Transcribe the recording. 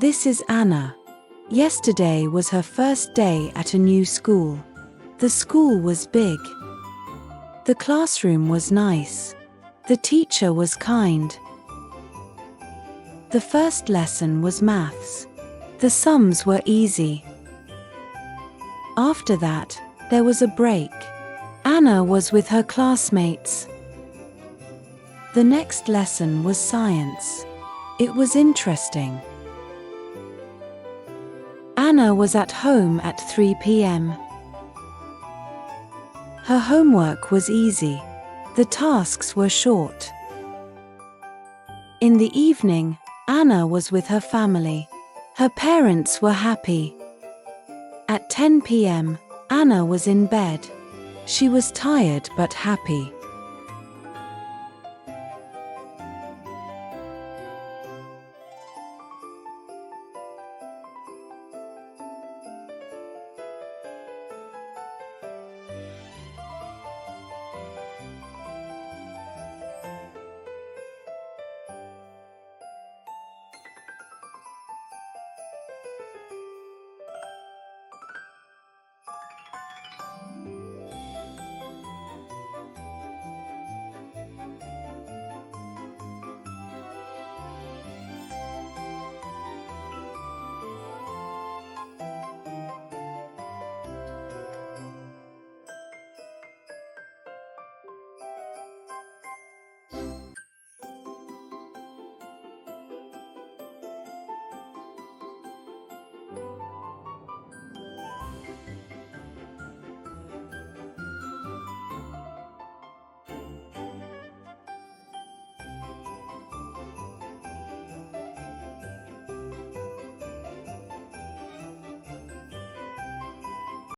This is Anna. Yesterday was her first day at a new school. The school was big. The classroom was nice. The teacher was kind. The first lesson was maths. The sums were easy. After that, there was a break. Anna was with her classmates. The next lesson was science. It was interesting. Anna was at home at 3 p.m. Her homework was easy. The tasks were short. In the evening, Anna was with her family. Her parents were happy. At 10 p.m., Anna was in bed. She was tired but happy.